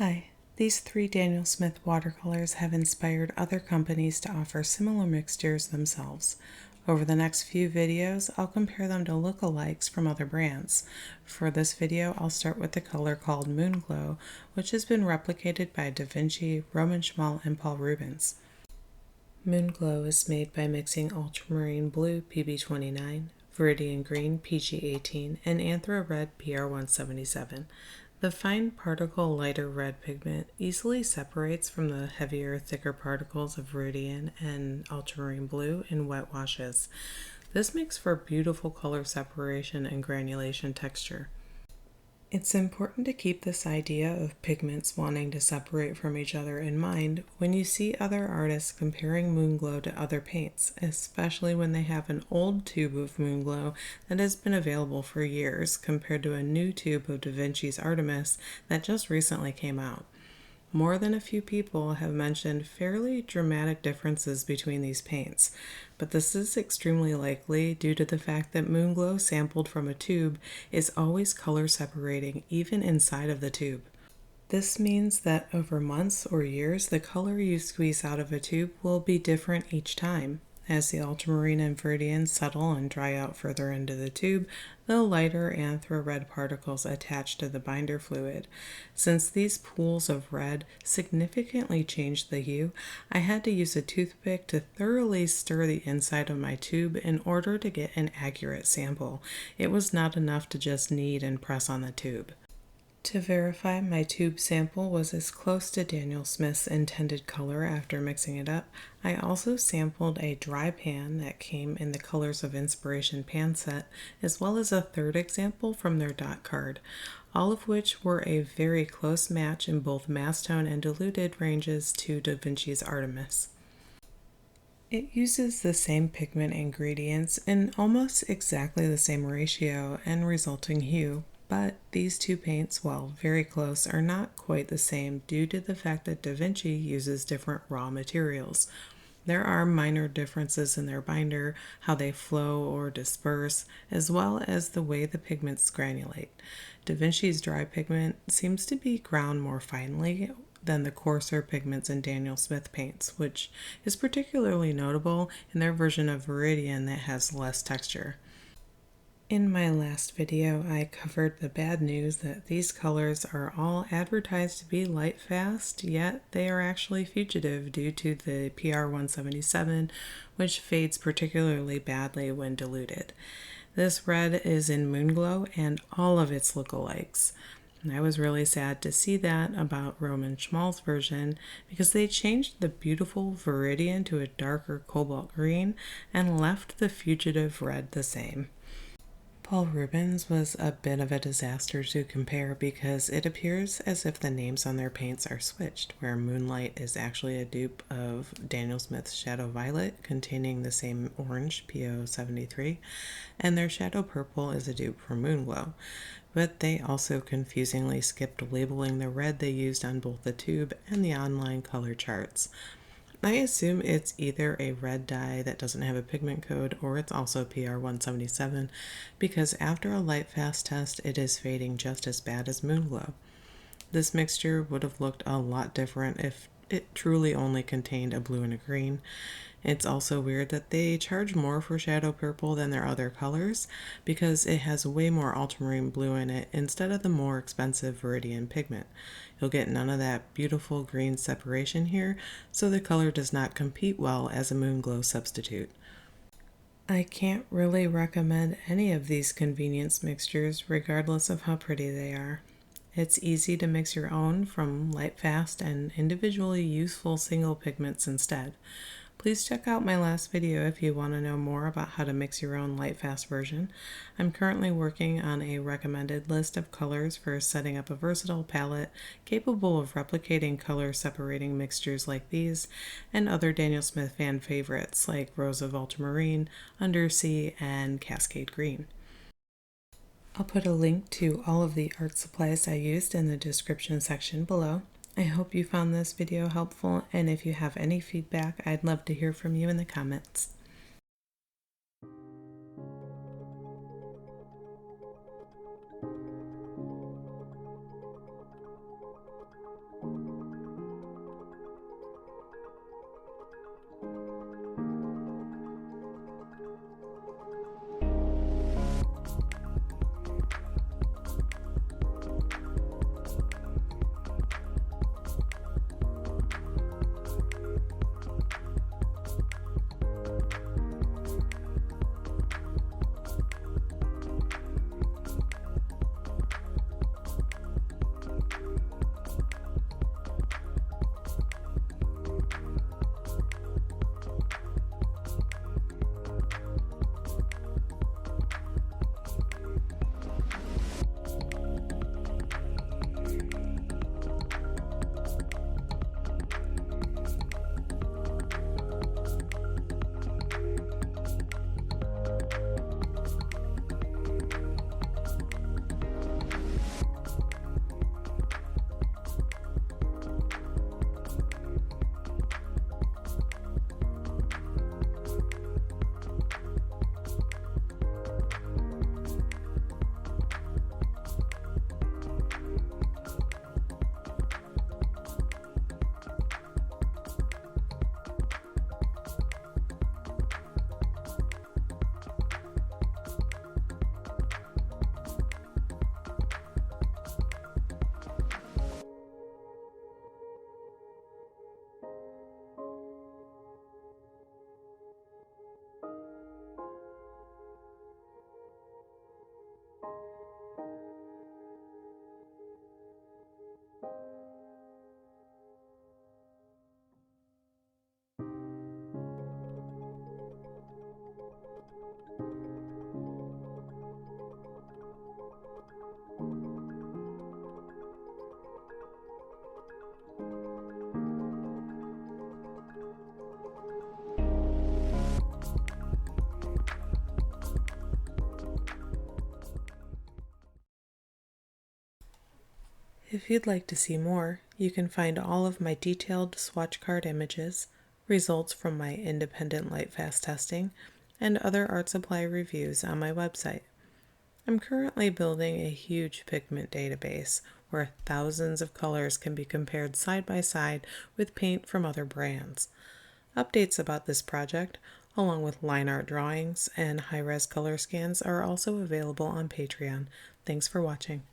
Hi, these three Daniel Smith watercolors have inspired other companies to offer similar mixtures themselves. Over the next few videos, I'll compare them to lookalikes from other brands. For this video, I'll start with the color called Moonglow, which has been replicated by Da Vinci, Szmal, and Paul Rubens. Moonglow is made by mixing ultramarine blue PB29, viridian green PG18, and anthra red PR177. The fine particle lighter red pigment easily separates from the heavier, thicker particles of viridian and ultramarine blue in wet washes. This makes for beautiful color separation and granulation texture. It's important to keep this idea of pigments wanting to separate from each other in mind when you see other artists comparing Moonglow to other paints, especially when they have an old tube of Moonglow that has been available for years compared to a new tube of Da Vinci's Artemis that just recently came out. More than a few people have mentioned fairly dramatic differences between these paints, but this is extremely likely due to the fact that Moonglow sampled from a tube is always color separating even inside of the tube. This means that over months or years, the color you squeeze out of a tube will be different each time. As the ultramarine and viridian settle and dry out further into the tube, the lighter anthra red particles attach to the binder fluid. Since these pools of red significantly changed the hue, I had to use a toothpick to thoroughly stir the inside of my tube in order to get an accurate sample. It was not enough to just knead and press on the tube. To verify my tube sample was as close to Daniel Smith's intended color after mixing it up, I also sampled a dry pan that came in the Colors of Inspiration pan set, as well as a third example from their dot card, all of which were a very close match in both mass tone and diluted ranges to Da Vinci's Artemis. It uses the same pigment ingredients in almost exactly the same ratio and resulting hue, but these two paints, while very close, are not quite the same due to the fact that Da Vinci uses different raw materials. There are minor differences in their binder, how they flow or disperse, as well as the way the pigments granulate. Da Vinci's dry pigment seems to be ground more finely than the coarser pigments in Daniel Smith paints, which is particularly notable in their version of viridian that has less texture. In my last video, I covered the bad news that these colors are all advertised to be light fast, yet they are actually fugitive due to the PR177, which fades particularly badly when diluted. This red is in Moonglow and all of its lookalikes. And I was really sad to see that about Szmal's version because they changed the beautiful viridian to a darker cobalt green and left the fugitive red the same. Paul Rubens was a bit of a disaster to compare because it appears as if the names on their paints are switched, where Moonlight is actually a dupe of Daniel Smith's Shadow Violet containing the same orange PO73, and their Shadow Purple is a dupe for Moonglow. But they also confusingly skipped labeling the red they used on both the tube and the online color charts. I assume it's either a red dye that doesn't have a pigment code or it's also PR177 because after a Lightfast test it is fading just as bad as Moonglow. This mixture would have looked a lot different if it truly only contained a blue and a green. It's also weird that they charge more for Shadow Purple than their other colors because it has way more ultramarine blue in it instead of the more expensive viridian pigment. You'll get none of that beautiful green separation here, so the color does not compete well as a Moonglow substitute. I can't really recommend any of these convenience mixtures regardless of how pretty they are. It's easy to mix your own from Lightfast and individually useful single pigments instead. Please check out my last video if you want to know more about how to mix your own Lightfast version. I'm currently working on a recommended list of colors for setting up a versatile palette capable of replicating color separating mixtures like these and other Daniel Smith fan favorites like Rose of Ultramarine, Undersea, and Cascade Green. I'll put a link to all of the art supplies I used in the description section below. I hope you found this video helpful, and if you have any feedback, I'd love to hear from you in the comments. If you'd like to see more, you can find all of my detailed swatch card images, results from my independent Lightfast testing, and other art supply reviews on my website. I'm currently building a huge pigment database where thousands of colors can be compared side by side with paint from other brands. Updates about this project, along with line art drawings and high-res color scans, are also available on Patreon. Thanks for watching.